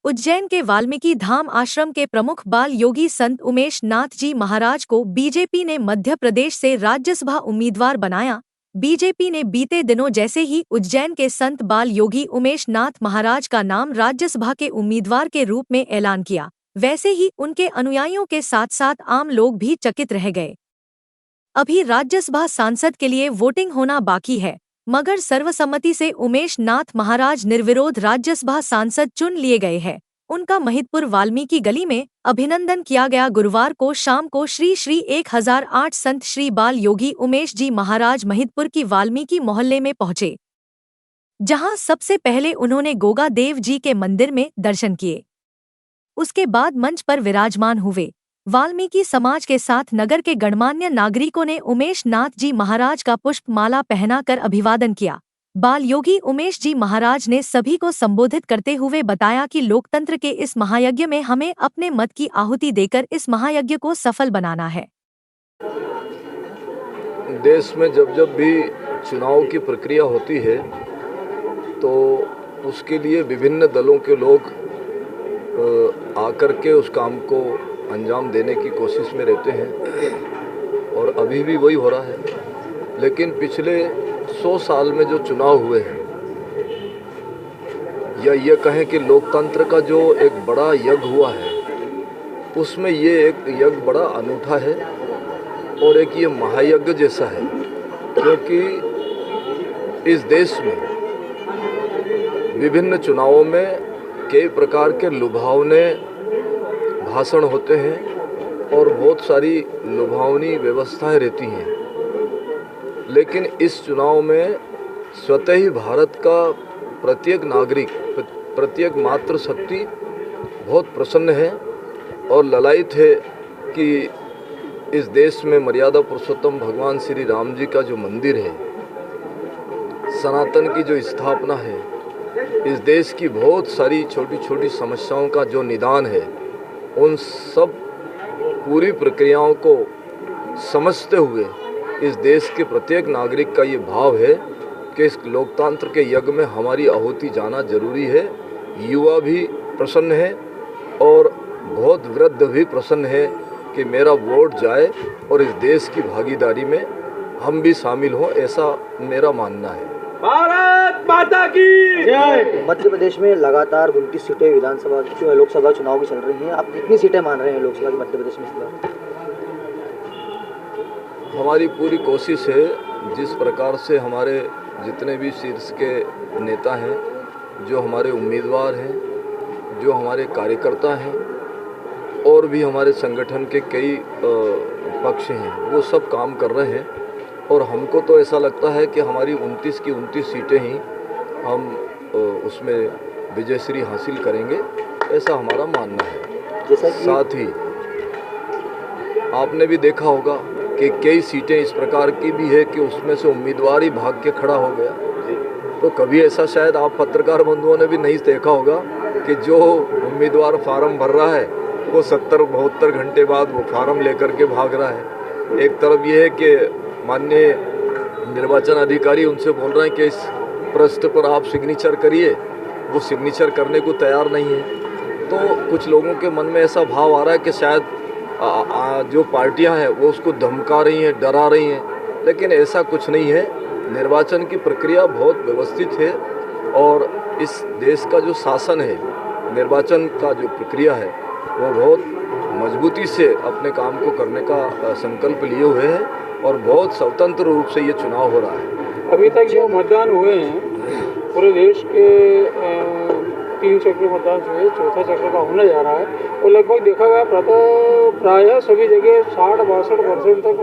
उज्जैन के वाल्मीकि धाम आश्रम के प्रमुख बाल योगी संत उमेश नाथ जी महाराज को बीजेपी ने मध्य प्रदेश से राज्यसभा उम्मीदवार बनाया। बीजेपी ने बीते दिनों जैसे ही उज्जैन के संत बाल योगी उमेश नाथ महाराज का नाम राज्यसभा के उम्मीदवार के रूप में ऐलान किया, वैसे ही उनके अनुयायियों के साथ साथ आम लोग भी चकित रह गए। अभी राज्यसभा सांसद के लिए वोटिंग होना बाकी है, मगर सर्वसम्मति से उमेश नाथ महाराज निर्विरोध राज्यसभा सांसद चुन लिए गए हैं। उनका महिदपुर वाल्मीकि गली में अभिनंदन किया गया। गुरुवार को शाम को श्री श्री 1008 संत श्री बाल योगी उमेश जी महाराज महिदपुर की वाल्मीकि मोहल्ले में पहुंचे, जहां सबसे पहले उन्होंने गोगा देव जी के मंदिर में दर्शन किए। उसके बाद मंच पर विराजमान हुए वाल्मीकि समाज के साथ नगर के गणमान्य नागरिकों ने उमेश नाथ जी महाराज का पुष्प माला पहनाकर अभिवादन किया। बाल योगी उमेश जी महाराज ने सभी को संबोधित करते हुए बताया कि लोकतंत्र के इस महायज्ञ में हमें अपने मत की आहुति देकर इस महायज्ञ को सफल बनाना है। देश में जब जब भी चुनाव की प्रक्रिया होती है तो उसके लिए विभिन्न दलों के लोग आकर के उस काम को अंजाम देने की कोशिश में रहते हैं और अभी भी वही हो रहा है। लेकिन पिछले 100 साल में जो चुनाव हुए हैं, या ये कहें कि लोकतंत्र का जो एक बड़ा यज्ञ हुआ है, उसमें ये एक यज्ञ बड़ा अनूठा है और एक ये महायज्ञ जैसा है, क्योंकि इस देश में विभिन्न चुनावों में कई प्रकार के लुभावने भाषण होते हैं और बहुत सारी लुभावनी व्यवस्थाएं रहती हैं। लेकिन इस चुनाव में स्वतः ही भारत का प्रत्येक नागरिक, प्रत्येक मातृ शक्ति बहुत प्रसन्न है और ललायित है कि इस देश में मर्यादा पुरुषोत्तम भगवान श्री राम जी का जो मंदिर है, सनातन की जो स्थापना है, इस देश की बहुत सारी छोटी छोटी समस्याओं का जो निदान है, उन सब पूरी प्रक्रियाओं को समझते हुए इस देश के प्रत्येक नागरिक का ये भाव है कि इस लोकतंत्र के यज्ञ में हमारी आहुति जाना जरूरी है। युवा भी प्रसन्न है और बहुत वृद्ध भी प्रसन्न है कि मेरा वोट जाए और इस देश की भागीदारी में हम भी शामिल हों, ऐसा मेरा मानना है। भारत माता की जय। मध्य प्रदेश में लगातार 29 सीटें विधानसभा लोकसभा चुनाव की चल रही हैं। आप कितनी सीटें मान रहे हैं लोकसभा की मध्य प्रदेश में इस बार? हमारी पूरी कोशिश है, जिस प्रकार से हमारे जितने भी शीर्ष के नेता हैं, जो हमारे उम्मीदवार हैं, जो हमारे कार्यकर्ता हैं और भी हमारे संगठन के कई पक्ष हैं, वो सब काम कर रहे हैं और हमको तो ऐसा लगता है कि हमारी 29 की 29 सीटें ही हम उसमें विजयश्री हासिल करेंगे, ऐसा हमारा मानना है। जैसा कि साथ ही आपने भी देखा होगा कि कई सीटें इस प्रकार की भी है कि उसमें से उम्मीदवार ही भाग के खड़ा हो गया। तो कभी ऐसा शायद आप पत्रकार बंधुओं ने भी नहीं देखा होगा कि जो उम्मीदवार फार्म भर रहा है वो 70-72 घंटे बाद वो फार्म लेकर के भाग रहा है। एक तरफ ये है कि माननीय निर्वाचन अधिकारी उनसे बोल रहे हैं कि इस पृष्ठ पर आप सिग्नेचर करिए, वो सिग्नेचर करने को तैयार नहीं है। तो कुछ लोगों के मन में ऐसा भाव आ रहा है कि शायद जो पार्टियां हैं वो उसको धमका रही हैं, डरा रही हैं, लेकिन ऐसा कुछ नहीं है। निर्वाचन की प्रक्रिया बहुत व्यवस्थित है और इस देश का जो शासन है, निर्वाचन का जो प्रक्रिया है, वो बहुत मजबूती से अपने काम को करने का संकल्प लिए हुए हैं और बहुत स्वतंत्र रूप से ये चुनाव हो रहा है। अभी तक जो मतदान हुए हैं पूरे देश के 3 चक्र मतदान जो है, चौथा चक्र का होने जा रहा है, वो लगभग देखा गया प्रायः सभी जगह 60-62% तक